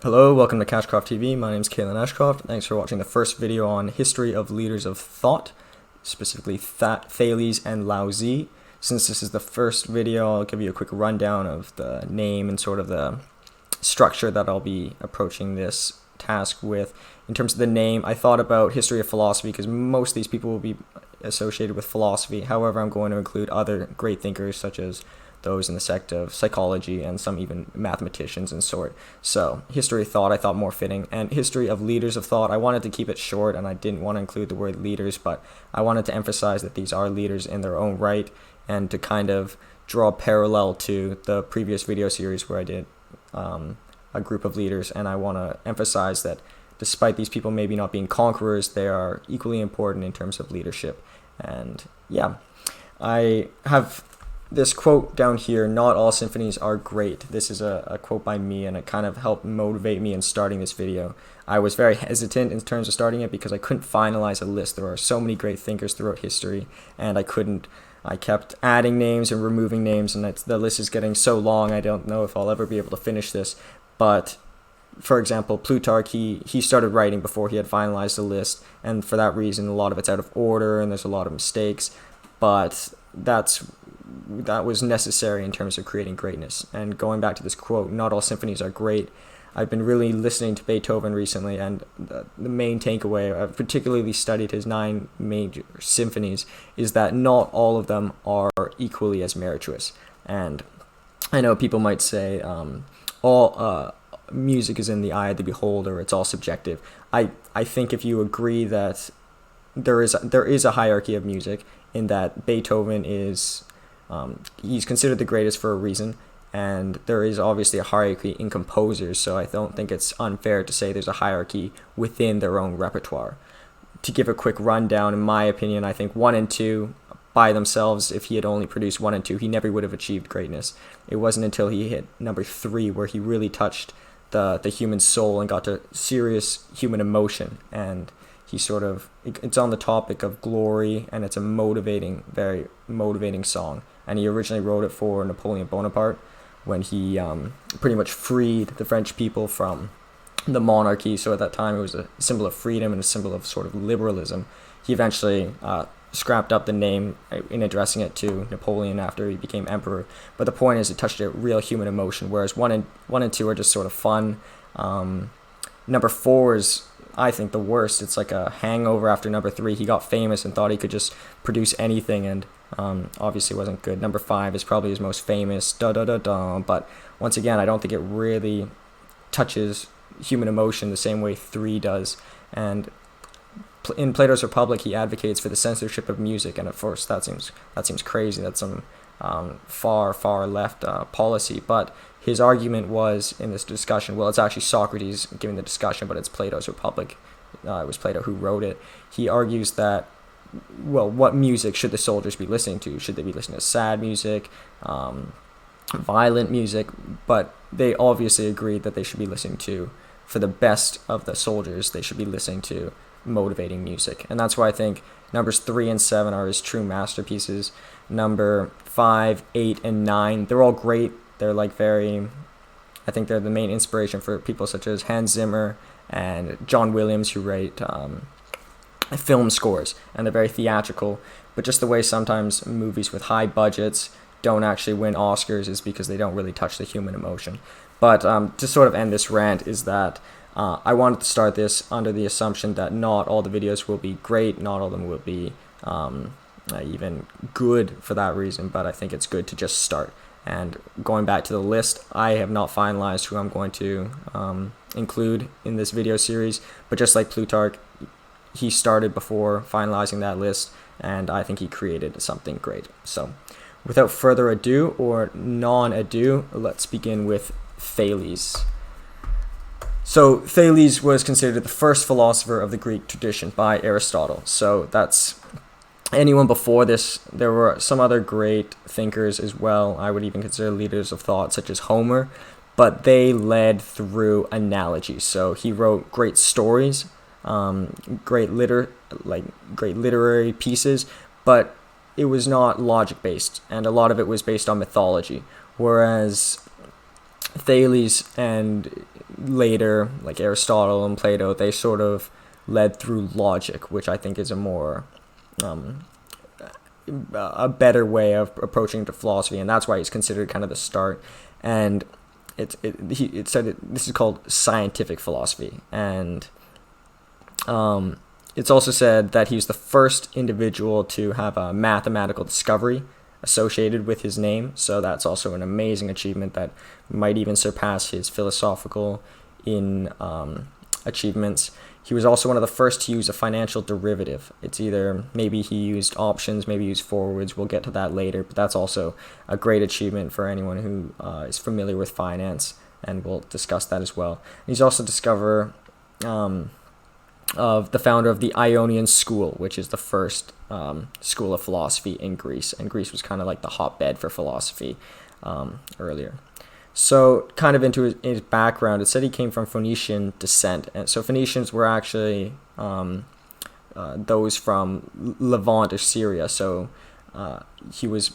Hello, welcome to CashcroftTV. My name is Kalen Ashcroft. Thanks for watching the first video on history of leaders of thought, specifically Thales and Laozi. Since this is the first video, I'll give you a quick rundown of the name and sort of the structure that I'll be approaching this task with. In terms of the name, I thought about history of philosophy because most of these people will be associated with philosophy. However, I'm going to include other great thinkers such as those in the sect of psychology and some even mathematicians and sort. So history of thought I thought more fitting, and history of leaders of thought I wanted to keep it short, and I didn't want to include the word leaders, but I wanted to emphasize that these are leaders in their own right, and to kind of draw a parallel to the previous video series where I did a group of leaders, and I want to emphasize that despite these people maybe not being conquerors, they are equally important in terms of leadership. And yeah, I have this quote down here: not all symphonies are great. This is a quote by me, and it kind of helped motivate me in starting this video. I was very hesitant in terms of starting it because I couldn't finalize a list. There are so many great thinkers throughout history, and I kept adding names and removing names, and the list is getting so long I don't know if I'll ever be able to finish this. But for example, Plutarch, he started writing before he had finalized the list, and for that reason a lot of it's out of order and there's a lot of mistakes, but that was necessary in terms of creating greatness. And going back to this quote, not all symphonies are great, I've been really listening to Beethoven recently, and the main takeaway, I've particularly studied his 9 major symphonies, is that not all of them are equally as meritorious. And I know people might say all music is in the eye of the beholder, it's all subjective. I think if you agree that there is a hierarchy of music, in that Beethoven is he's considered the greatest for a reason, and there is obviously a hierarchy in composers, so I don't think it's unfair to say there's a hierarchy within their own repertoire. To give a quick rundown, in my opinion, I think 1 and 2 by themselves, if he had only produced 1 and 2, he never would have achieved greatness. It wasn't until he hit number 3 where he really touched the human soul and got to serious human emotion, and it's on the topic of glory, and it's a very motivating song. And he originally wrote it for Napoleon Bonaparte when he pretty much freed the French people from the monarchy. So at that time it was a symbol of freedom and a symbol of sort of liberalism. He eventually scrapped up the name in addressing it to Napoleon after he became emperor. But the point is, it touched a real human emotion, whereas 1 and 2 are just sort of fun. Number 4 is, I think, the worst. It's like a hangover after number 3. He got famous and thought he could just produce anything, and obviously wasn't good. Number 5 is probably his most famous, but once again, I don't think it really touches human emotion the same way 3 does. And in Plato's Republic, he advocates for the censorship of music, and of course that seems crazy. That's some far left policy, but his argument was in this discussion, well, it's actually Socrates giving the discussion, but it's Plato's Republic. It was Plato who wrote it. He argues that, well, what music should the soldiers be listening to? Should they be listening to sad music, violent music? But they obviously agreed that they should be listening to, for the best of the soldiers, they should be listening to motivating music. And that's why I think numbers 3 and 7 are his true masterpieces. Number 5, 8, and 9, they're all great. They're I think they're the main inspiration for people such as Hans Zimmer and John Williams, who write film scores, and they're very theatrical. But just the way sometimes movies with high budgets don't actually win Oscars is because they don't really touch the human emotion. But to sort of end this rant is that I wanted to start this under the assumption that not all the videos will be great, not all of them will be even good for that reason, but I think it's good to just start. And going back to the list, I have not finalized who I'm going to include in this video series, but just like Plutarch, he started before finalizing that list, and I think he created something great. So without further ado, or non-ado, let's begin with Thales. So Thales was considered the first philosopher of the Greek tradition by Aristotle. So that's anyone before this. There were some other great thinkers as well. I would even consider leaders of thought such as Homer, but they led through analogy. So he wrote great stories, great literary pieces, but it was not logic based, and a lot of it was based on mythology. Whereas Thales and later, like Aristotle and Plato, they sort of led through logic, which I think is a more a better way of approaching to philosophy, and that's why he's considered kind of the start. And it said this is called scientific philosophy, and it's also said that he was the first individual to have a mathematical discovery associated with his name, so that's also an amazing achievement that might even surpass his philosophical achievements. He was also one of the first to use a financial derivative. It's either maybe he used options, maybe he used forwards. We'll get to that later, but that's also a great achievement for anyone who is familiar with finance, and we'll discuss that as well. He's also discoverer of the founder of the Ionian school, which is the first school of philosophy in Greece, and Greece was kind of like the hotbed for philosophy earlier. So kind of into his background, it said he came from Phoenician descent, and so Phoenicians were actually those from Levant or Syria. So he was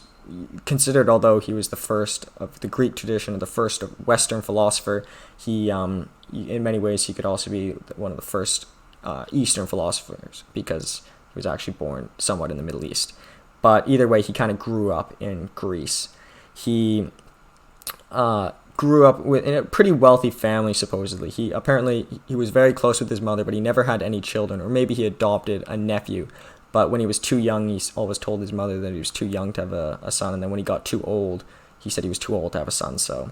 considered, although he was the first of the Greek tradition, the first Western philosopher, he in many ways he could also be one of the first Eastern philosophers, because he was actually born somewhat in the Middle East. But either way, he kind of grew up in Greece. He grew up in a pretty wealthy family, supposedly. He was very close with his mother, but he never had any children, or maybe he adopted a nephew. But when he was too young, he always told his mother that he was too young to have a son, and then when he got too old, he said he was too old to have a son. So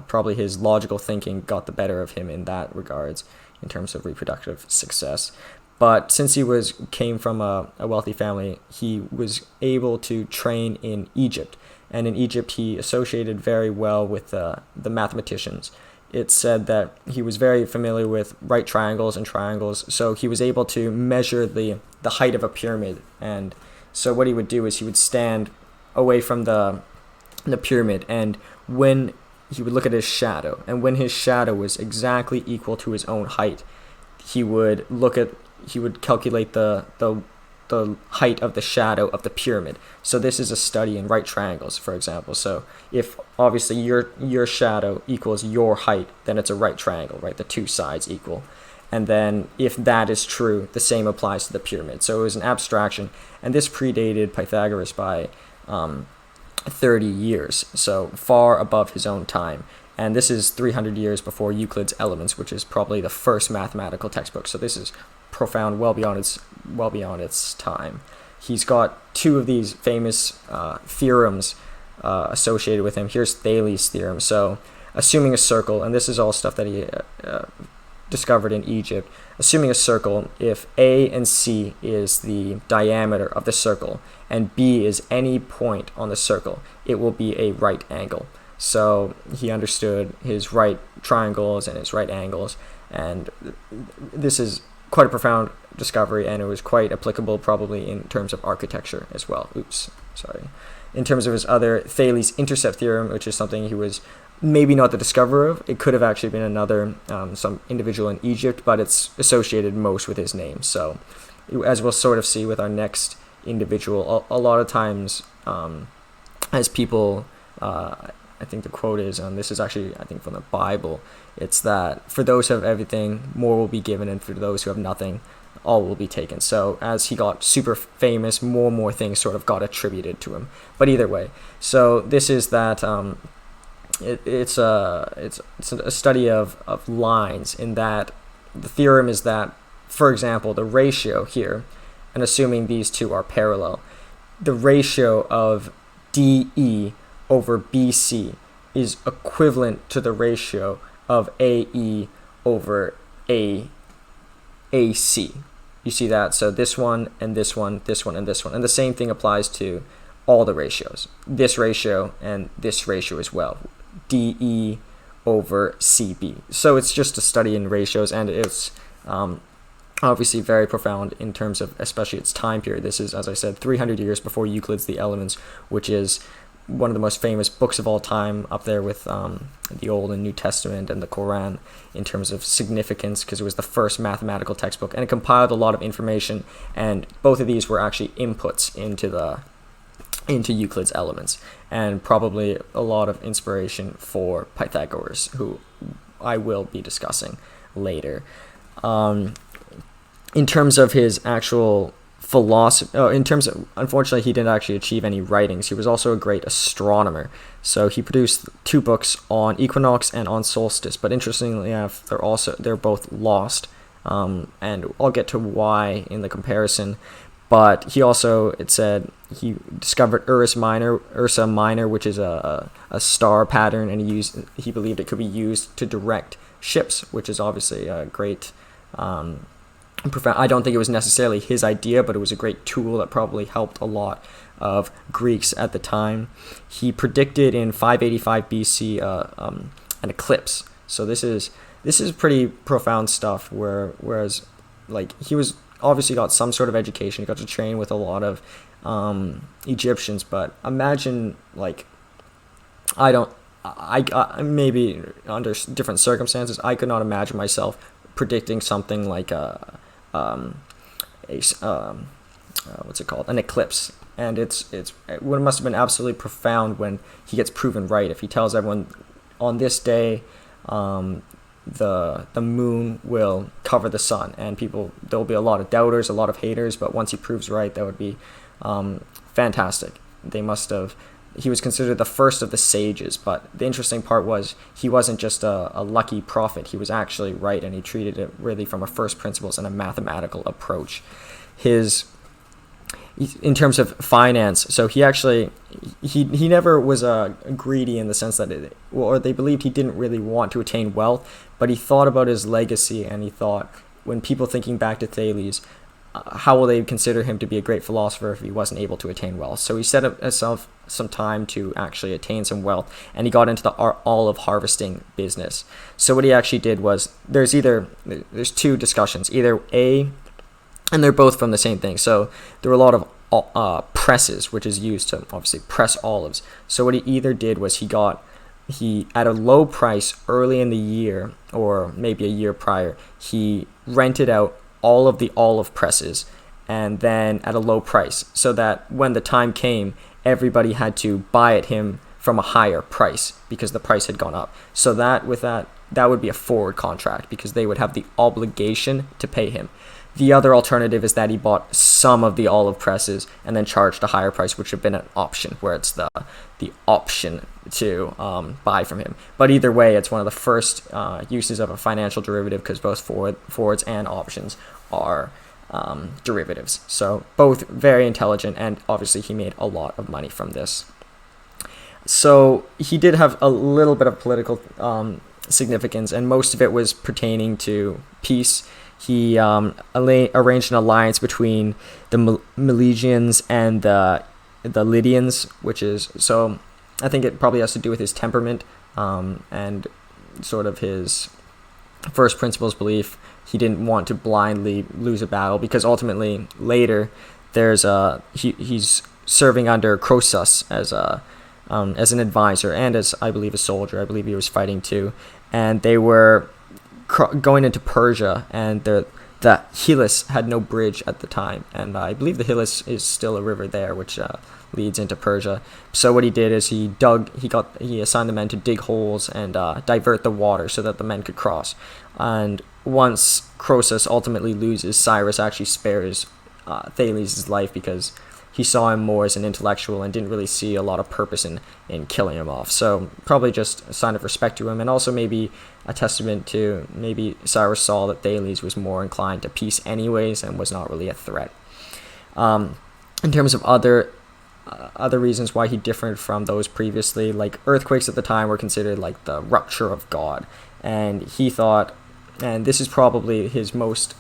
probably his logical thinking got the better of him in that regards, in terms of reproductive success. But since he came from a wealthy family, he was able to train in Egypt. And in Egypt, he associated very well with the mathematicians. It's said that he was very familiar with right triangles and triangles, so he was able to measure the height of a pyramid. And so what he would do is he would stand away from the pyramid, and when he would look at his shadow, and when his shadow was exactly equal to his own height, he would calculate the height of the shadow of the pyramid. So this is a study in right triangles, for example. So if obviously your shadow equals your height, then it's a right triangle, right? The two sides equal. And then if that is true, the same applies to the pyramid. So it was an abstraction, and this predated Pythagoras by 30 years, so far above his own time. And this is 300 years before Euclid's Elements, which is probably the first mathematical textbook. So this is profound, well beyond its time. He's got two of these famous theorems associated with him. Here's Thales' theorem. So assuming a circle, and this is all stuff that he discovered in Egypt, assuming a circle, if A and C is the diameter of the circle and B is any point on the circle, it will be a right angle. So he understood his right triangles and his right angles, and this is quite a profound discovery, and it was quite applicable probably in terms of architecture as well. In terms of his other Thales intercept theorem, which is something he was maybe not the discoverer of. It could have actually been another some individual in Egypt, but it's associated most with his name. So as we'll sort of see with our next individual, a lot of times as people I think the quote is, this is actually, I think, from the Bible, it's that for those who have everything, more will be given, and for those who have nothing, all will be taken. So as he got super famous, more and more things sort of got attributed to him. But either way, so this is that it's a study of lines, in that the theorem is that, for example, the ratio here, and assuming these two are parallel, the ratio of DE over BC is equivalent to the ratio of AE over AC. You see that? So this one and this one, this one and this one. And the same thing applies to all the ratios. This ratio and this ratio as well. DE over CB. So it's just a study in ratios, and it's obviously very profound in terms of especially its time period. This is, as I said, 300 years before Euclid's The Elements, which is one of the most famous books of all time, up there with the Old and New Testament and the Quran in terms of significance, because it was the first mathematical textbook, and it compiled a lot of information, and both of these were actually inputs into Euclid's Elements, and probably a lot of inspiration for Pythagoras, who I will be discussing later. In terms of his actual philosophy, unfortunately, he didn't actually achieve any writings. He was also a great astronomer. So he produced 2 books on equinox and on solstice. But interestingly enough, they're both lost. And I'll get to why in the comparison. But he also, it said, he discovered Ursa Minor, which is a star pattern, and he believed it could be used to direct ships, which is obviously a great, profound. I don't think it was necessarily his idea, but it was a great tool that probably helped a lot of Greeks at the time. He predicted in 585 BC an eclipse. So this is pretty profound stuff. Whereas, like, he was obviously got some sort of education. He got to train with a lot of Egyptians, but imagine, like, I maybe under different circumstances, I could not imagine myself predicting something like what's it called, an eclipse. And it must have been absolutely profound when he gets proven right. If he tells everyone on this day, the moon will cover the sun, and there'll be a lot of doubters, a lot of haters, but once he proves right, that would be fantastic. He was considered the first of the sages, but the interesting part was he wasn't just a lucky prophet. He was actually right, and he treated it really from a first principles and a mathematical approach. In terms of finance, so he never was greedy in the sense that they believed he didn't really want to attain wealth, but he thought about his legacy, and he thought, when people thinking back to Thales, how will they consider him to be a great philosopher if he wasn't able to attain wealth? So he set himself some time to actually attain some wealth, and he got into the olive harvesting business. So what he actually did was, there's 2 discussions, and they're both from the same thing. So there were a lot of presses, which is used to obviously press olives. So what he either did was he at a low price early in the year, or maybe a year prior, he rented out all of the olive presses, and then at a low price, so that when the time came, everybody had to buy at him from a higher price because the price had gone up. So that would be a forward contract, because they would have the obligation to pay him. The other alternative is that he bought some of the olive presses and then charged a higher price, which would have been an option, where it's the option to buy from him. But either way, it's one of the first uses of a financial derivative, because both forwards and options are derivatives. So both very intelligent, and obviously he made a lot of money from this. So he did have a little bit of political significance, and most of it was pertaining to peace. He arranged an alliance between the Milesians and the Lydians, which is, so I think it probably has to do with his temperament and sort of his first principles belief. He didn't want to blindly lose a battle, because ultimately later he's serving under Croesus as an advisor, and as, I believe, a soldier. I believe he was fighting too, and they were going into Persia, and the Hilus had no bridge at the time, and I believe the Hilus is still a river there, which leads into Persia. So what he did is he assigned the men to dig holes and divert the water so that the men could cross. And once Croesus ultimately loses, Cyrus actually spares Thales' life, because he saw him more as an intellectual and didn't really see a lot of purpose in killing him off. So probably just a sign of respect to him, and also maybe a testament to maybe Cyrus saw that Thales was more inclined to peace anyways and was not really a threat. In terms of other reasons why he differed from those previously, like earthquakes at the time were considered like the rupture of God, and he thought, and this is probably the most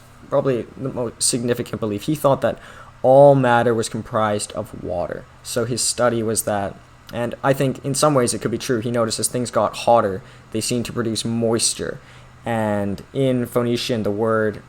significant belief, he thought that all matter was comprised of water. So his study was that, and I think in some ways it could be true, he noticed as things got hotter, they seemed to produce moisture. And in Phoenician, the word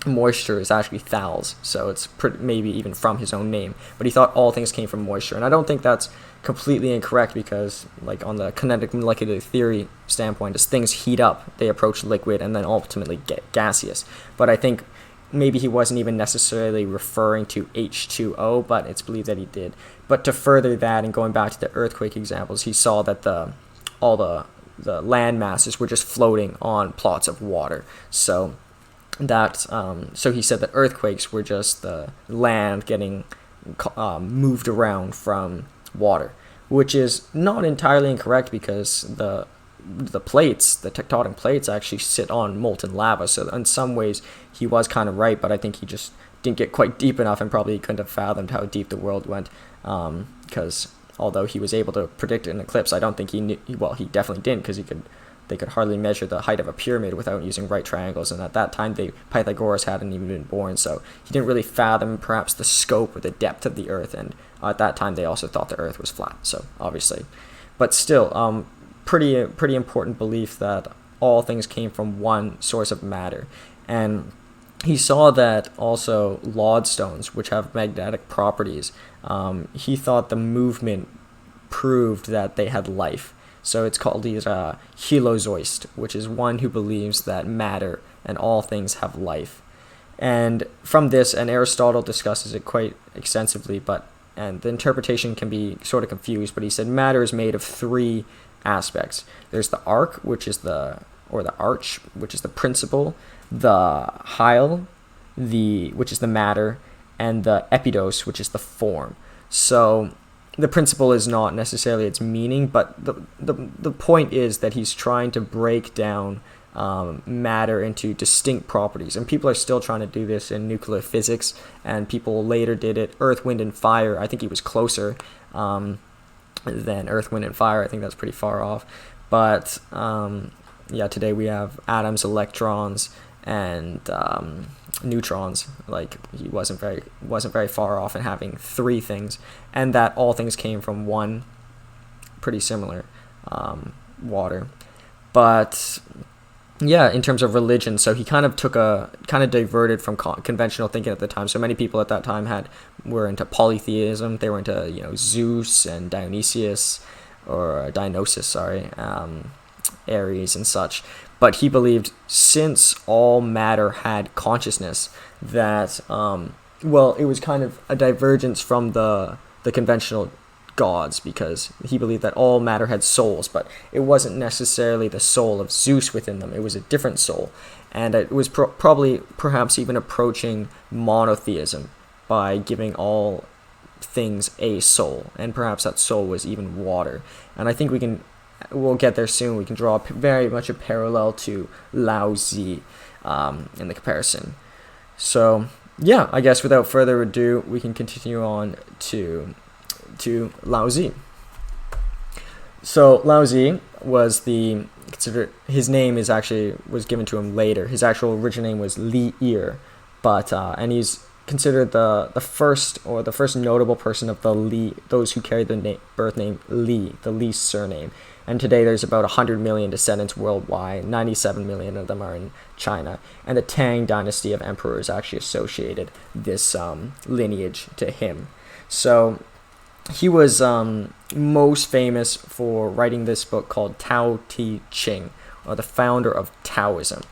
moisture is actually Thales, so it's maybe even from his own name. But he thought all things came from moisture, and I don't think that's completely incorrect, because like on the kinetic molecular theory standpoint, as things heat up, they approach liquid and then ultimately get gaseous. But I think maybe he wasn't even necessarily referring to H2O, but it's believed that he did. But to further that, and going back to the earthquake examples, he saw that all the land masses were just floating on plots of water. So he said that earthquakes were just the land getting moved around from water, which is not entirely incorrect, because the tectonic plates actually sit on molten lava. So in some ways he was kind of right, but I think he just didn't get quite deep enough and probably couldn't have fathomed how deep the world went, because although he was able to predict an eclipse, I don't think he knew. Well, he definitely didn't, because they could hardly measure the height of a pyramid without using right triangles, and at that time Pythagoras hadn't even been born, so he didn't really fathom perhaps the scope or the depth of the earth. And at that time they also thought the earth was flat, so obviously, but still, pretty important belief that all things came from one source of matter. And he saw that also lodestones, which have magnetic properties, he thought the movement proved that they had life. So it's called a holozoist, which is one who believes that matter and all things have life. And from this, and Aristotle discusses it quite extensively, and the interpretation can be sort of confused, but he said matter is made of three aspects. There's the arc, which is the arch, which is the principle, the hyle, which is the matter, and the epidos, which is the form. So the principle is not necessarily its meaning, but the point is that he's trying to break down matter into distinct properties. And people are still trying to do this in nuclear physics, and people later did it. Earth, wind, and fire, I think he was closer than Earth, wind, and fire. I think that's pretty far off. But today we have atoms, electrons, and neutrons. Like, he wasn't very far off in having three things, and that all things came from one, pretty similar, water. But yeah, in terms of religion, so he kind of diverted from conventional thinking at the time. So many people at that time were into polytheism. They were into Zeus and Dionysius, or Dionysus, Ares and such. But he believed, since all matter had consciousness, that it was kind of a divergence from the conventional gods, because he believed that all matter had souls, but it wasn't necessarily the soul of Zeus within them. It was a different soul, and it was perhaps even approaching monotheism by giving all things a soul, and perhaps that soul was even water. And I think we'll get there soon. We can draw very much a parallel to Laozi in the comparison. So yeah, I guess without further ado, we can continue on to Laozi. So Laozi was his name was given to him later. His actual original name was Li Ir, but and he's considered the first notable person of the Li, those who carry the birth name Li, the Li surname. And today there's about 100 million descendants worldwide. 97 million of them are in China. And the Tang dynasty of emperors actually associated this lineage to him. So he was most famous for writing this book called Tao Te Ching, or the Founder of Taoism.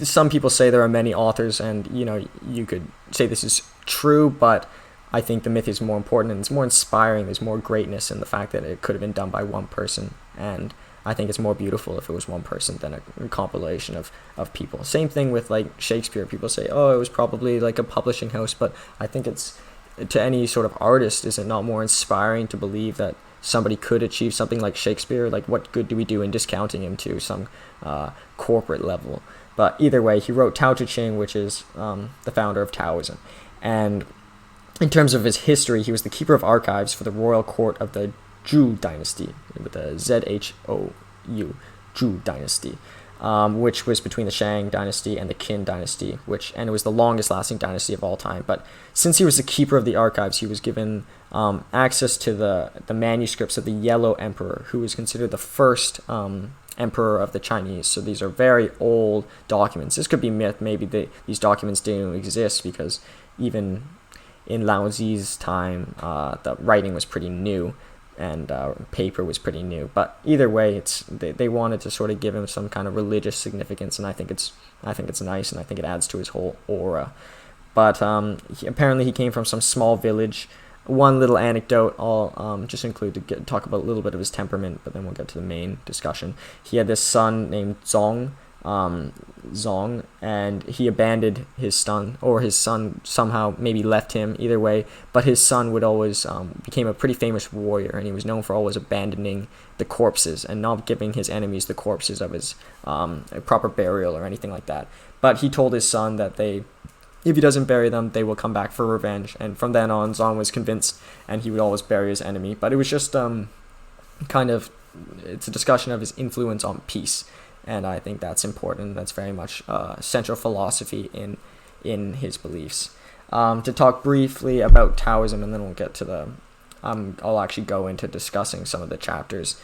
Some people say there are many authors, and you could say this is true, but I think the myth is more important and it's more inspiring. There's more greatness in the fact that it could have been done by one person, and I think it's more beautiful if it was one person than a compilation of people. Same thing with like Shakespeare. People say, oh, it was probably like a publishing house, but I think it's, to any sort of artist, is it not more inspiring to believe that somebody could achieve something like Shakespeare? Like, what good do we do in discounting him to some corporate level? But either way, he wrote Tao Te Ching, which is the founder of Taoism. And in terms of his history, he was the keeper of archives for the royal court of the Zhou dynasty, with the Z-H-O-U, Zhou dynasty, which was between the Shang dynasty and the Qin dynasty, and it was the longest lasting dynasty of all time. But since he was the keeper of the archives, he was given access to the manuscripts of the Yellow Emperor, who was considered the first emperor of the Chinese. So these are very old documents. This could be myth. Maybe these documents didn't exist, because even in Laozi's time, the writing was pretty new, and paper was pretty new. But either way, they wanted to sort of give him some kind of religious significance, and I think it's nice, and I think it adds to his whole aura. But apparently he came from some small village one little anecdote I'll just include to talk about a little bit of his temperament, but then we'll get to the main discussion. He had this son named Zong, and he abandoned his son, or his son somehow maybe left him, either way, but his son would always became a pretty famous warrior, and he was known for always abandoning the corpses and not giving his enemies the corpses of his proper burial or anything like that. But he told his son that if he doesn't bury them, they will come back for revenge, and from then on, Zong was convinced, and he would always bury his enemy. But it was just it's a discussion of his influence on peace. And I think that's important. That's very much central philosophy in his beliefs. To talk briefly about Taoism, and then we'll get to the. I'll actually go into discussing some of the chapters.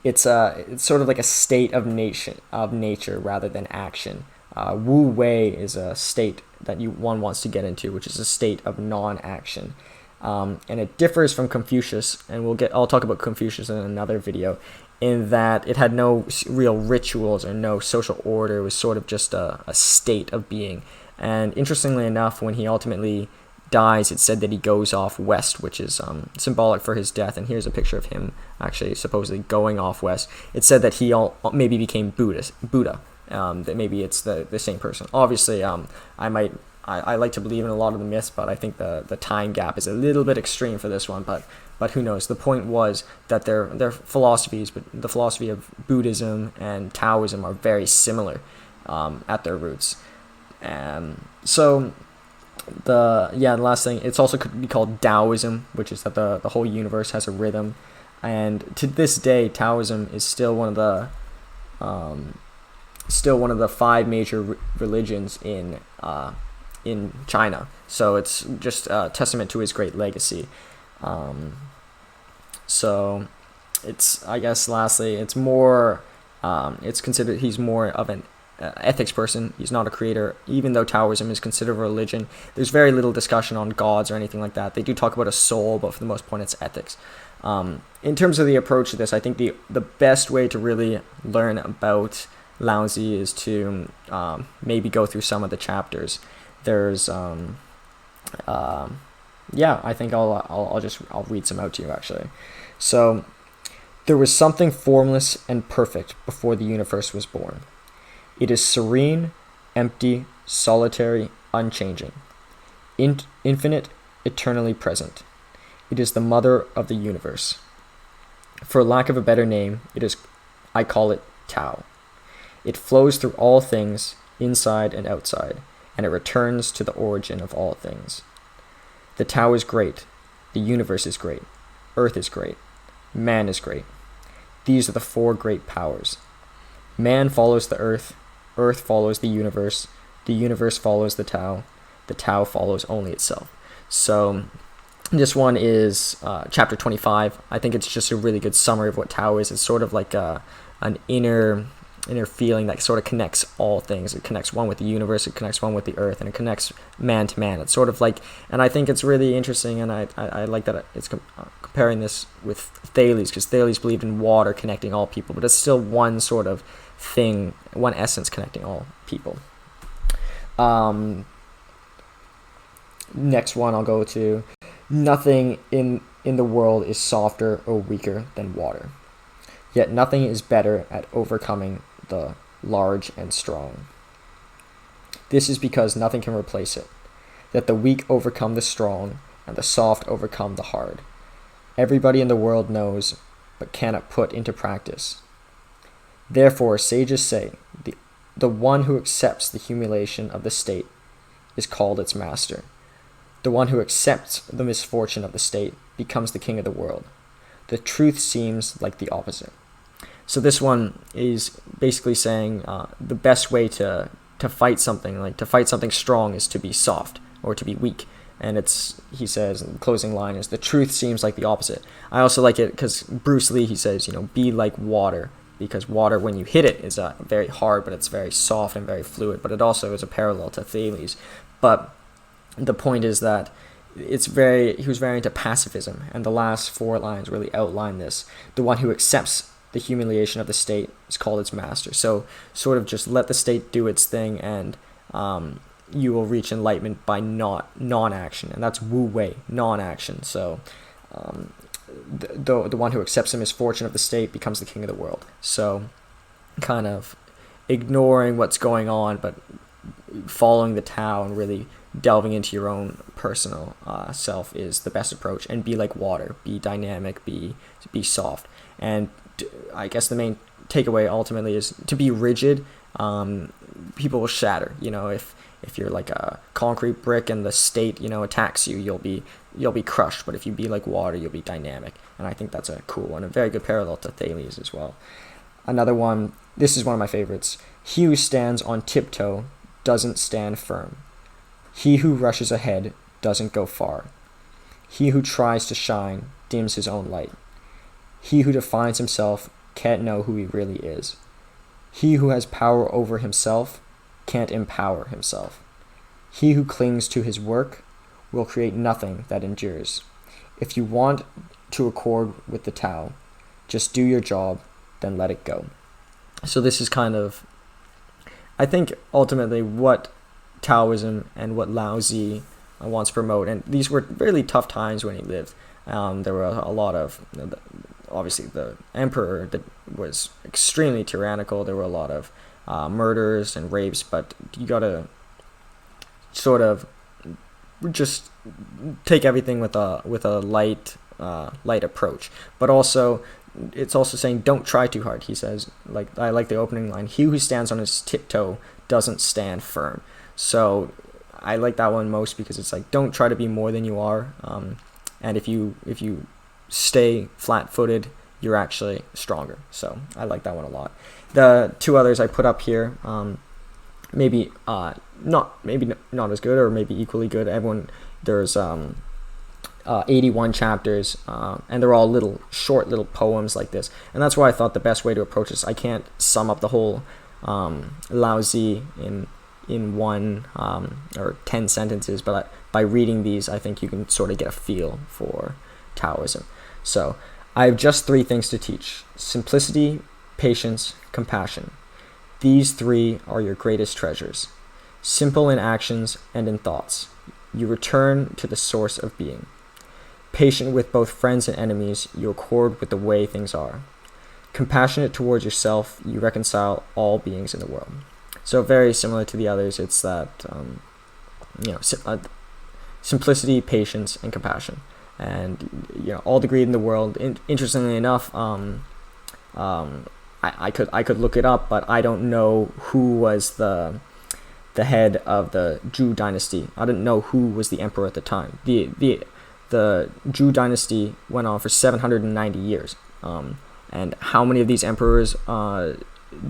It's sort of like a state of nature rather than action. Wu Wei is a state that one wants to get into, which is a state of non-action. And it differs from Confucius, and I'll talk about Confucius in another video, in that it had no real rituals or no social order. It was sort of just a state of being. And interestingly enough, when he ultimately dies, it's said that he goes off west, which is symbolic for his death. And here's a picture of him actually supposedly going off west. It's said that he maybe became Buddha. That maybe it's the same person. Obviously, I like to believe in a lot of the myths, but I think the time gap is a little bit extreme for this one. But who knows? The point was that their philosophies, but the philosophy of Buddhism and Taoism are very similar at their roots. So the last thing, it's also could be called Taoism, which is that the whole universe has a rhythm. And to this day, Taoism is still one of the 5 major religions in China. So it's just a testament to his great legacy. So it's, I guess, lastly, it's more, it's considered, he's more of an ethics person. He's not a creator. Even though Taoism is considered a religion, there's very little discussion on gods or anything like that. They do talk about a soul, but for the most part, it's ethics. In terms of the approach to this, I think the best way to really learn about Laozi is to maybe go through some of the chapters. There's I think I'll read some out to you actually. So, there was something formless and perfect before the universe was born. It is serene, empty, solitary, unchanging, infinite, eternally present. It is the mother of the universe. For lack of a better name, I call it Tao. It flows through all things, inside and outside, and it returns to the origin of all things. The Tao is great. The universe is great. Earth is great. Man is great. These are the 4 great powers. Man follows the earth. Earth follows the universe follows the Tao follows only itself. So this one is chapter 25. I think it's just a really good summary of what Tao is. It's sort of like an inner feeling that sort of connects all things. It connects one with the universe, it connects one with the earth, and it connects man to man. It's sort of like, and I think it's really interesting, and I like that it's comparing this with Thales, because Thales believed in water connecting all people, but it's still one sort of thing, one essence connecting all people. Next one I'll go to, nothing in the world is softer or weaker than water. Yet nothing is better at overcoming the large and strong. This is because nothing can replace it, that the weak overcome the strong, and the soft overcome the hard. Everybody in the world knows, but cannot put into practice. Therefore, sages say, the one who accepts the humiliation of the state is called its master. The one who accepts the misfortune of the state becomes the king of the world. The truth seems like the opposite. So this one is basically saying the best way to fight something, like to fight something strong, is to be soft or to be weak. And he says, the closing line is, the truth seems like the opposite. I also like it because Bruce Lee, he says, be like water, because water, when you hit it, is very hard, but it's very soft and very fluid. But it also is a parallel to Thales. But the point is that he was very into pacifism, and the last 4 lines really outline this. The one who accepts the humiliation of the state is called its master. So sort of just let the state do its thing, and you will reach enlightenment by non-action, and that's Wu Wei, non-action. So the one who accepts the misfortune of the state becomes the king of the world. So kind of ignoring what's going on, but following the Tao and really delving into your own personal self is the best approach. And be like water, be dynamic, be soft. And I guess the main takeaway ultimately is to be rigid. People will shatter. If you're like a concrete brick and the state attacks you, you'll be crushed. But if you be like water, you'll be dynamic. And I think that's a cool one, a very good parallel to Thales as well. Another one, this is one of my favorites. He who stands on tiptoe doesn't stand firm. He who rushes ahead doesn't go far. He who tries to shine dims his own light. He who defines himself can't know who he really is. He who has power over himself can't empower himself. He who clings to his work will create nothing that endures. If you want to accord with the Tao, just do your job, then let it go. So this is kind of, I think, ultimately what Taoism and what Laozi wants to promote. And these were really tough times when he lived. There were a lot of, obviously the emperor that was extremely tyrannical. There were a lot of murders and rapes, but you gotta sort of just take everything with a light approach. But also, it's also saying don't try too hard. He says, I like the opening line, he who stands on his tiptoe doesn't stand firm. So I like that one most because it's like, don't try to be more than you are. And if you stay flat-footed, you're actually stronger. So I like that one a lot. The two others I put up here, maybe not as good, or maybe equally good. There's 81 chapters, and they're all short little poems like this. And that's why I thought the best way to approach this. I can't sum up the whole Laozi in one or 10 sentences, but by reading these, I think you can sort of get a feel for Taoism. So I have just 3 things to teach: simplicity, patience, compassion. These 3 are your greatest treasures. Simple in actions and in thoughts, you return to the source of being. Patient with both friends and enemies, you accord with the way things are. Compassionate towards yourself, you reconcile all beings in the world. So very similar to the others, it's that simplicity, patience, and compassion. And all the greed in the world. Interestingly enough, I could look it up, but I don't know who was the head of the Zhou dynasty. I didn't know who was the emperor at the time. The Zhou dynasty went on for 790 years. And how many of these emperors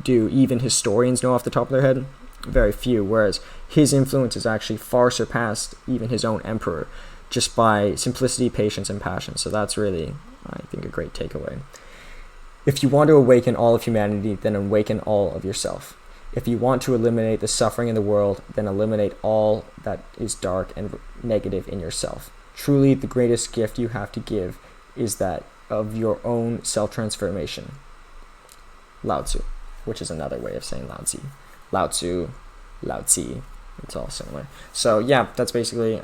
do even historians know off the top of their head? Very few. Whereas his influence has actually far surpassed even his own emperor, just by simplicity, patience, and passion. So that's really, I think, a great takeaway. If you want to awaken all of humanity, then awaken all of yourself. If you want to eliminate the suffering in the world, then eliminate all that is dark and negative in yourself. Truly, the greatest gift you have to give is that of your own self-transformation. Lao Tzu, which is another way of saying Laozi. Lao Tzu, Lao Tzu, it's all similar. So yeah, that's basically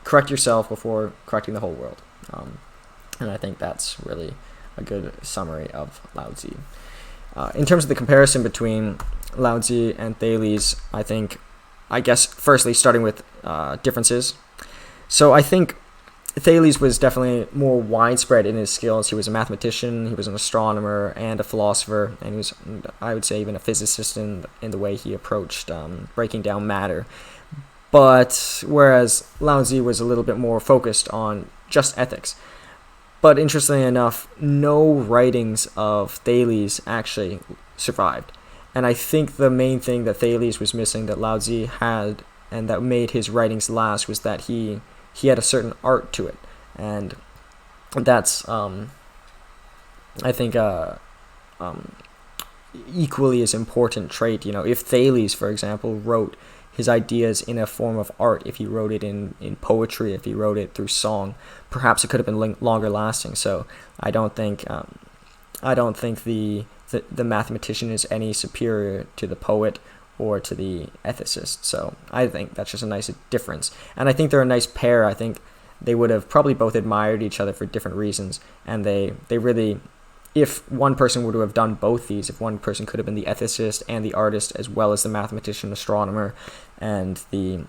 correct yourself before correcting the whole world. And I think that's really a good summary of Laozi. In terms of the comparison between Laozi and Thales, I guess firstly starting with differences. So I think Thales was definitely more widespread in his skills. He was a mathematician, he was an astronomer, and a philosopher, and he was, I would say, even a physicist in the way he approached breaking down matter. But whereas Laozi was a little bit more focused on just ethics. But interestingly enough, no writings of Thales actually survived. And I think the main thing that Thales was missing that Laozi had, and that made his writings last, was that he had a certain art to it. And that's, I think, equally as important trait. If Thales, for example, wrote his ideas in a form of art, if he wrote it in poetry, if he wrote it through song, perhaps it could have been longer lasting. So I don't think the mathematician is any superior to the poet or to the ethicist. So I think that's just a nice difference. And I think they're a nice pair. I think they would have probably both admired each other for different reasons. And they really, if one person were to have done both these, if one person could have been the ethicist and the artist, as well as the mathematician, astronomer, and the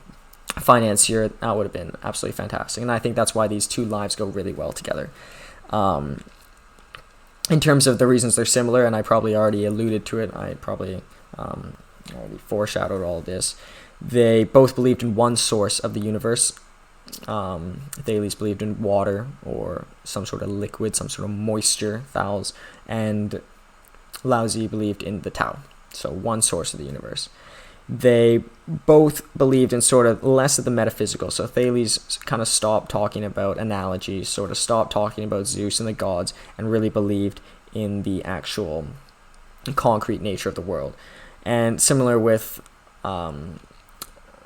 financier, that would have been absolutely fantastic. And I think that's why these two lives go really well together. In terms of the reasons they're similar, and I probably already alluded to it, I probably already foreshadowed all of this. They both believed in one source of the universe. Thales believed in water or some sort of liquid, some sort of moisture, Thales, and Laozi believed in the Tao, so one source of the universe. They both believed in sort of less of the metaphysical. So Thales kind of stopped talking about analogies, sort of stopped talking about Zeus and the gods, and really believed in the actual concrete nature of the world. And similar with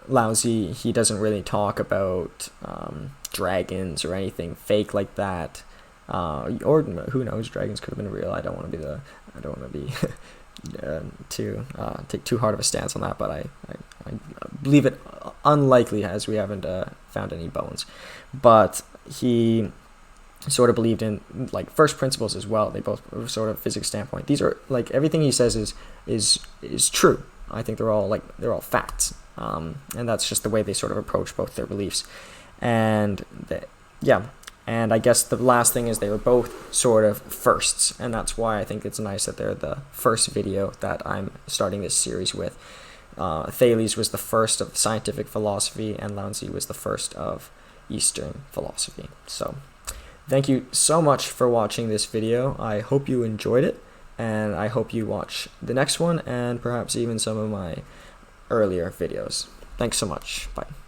Laozi, he doesn't really talk about dragons or anything fake like that. Or who knows, dragons could have been real. I don't want to be take too hard of a stance on that, but I believe it unlikely, as we haven't found any bones. But he sort of believed in like first principles as well. They both were sort of physics standpoint. These are like everything he says is true. I think they're all facts, and that's just the way they sort of approach both their beliefs. And And I guess the last thing is they were both sort of firsts, and that's why I think it's nice that they're the first video that I'm starting this series with. Thales was the first of scientific philosophy, and Laozi was the first of Eastern philosophy. So thank you so much for watching this video. I hope you enjoyed it, and I hope you watch the next one and perhaps even some of my earlier videos. Thanks so much. Bye.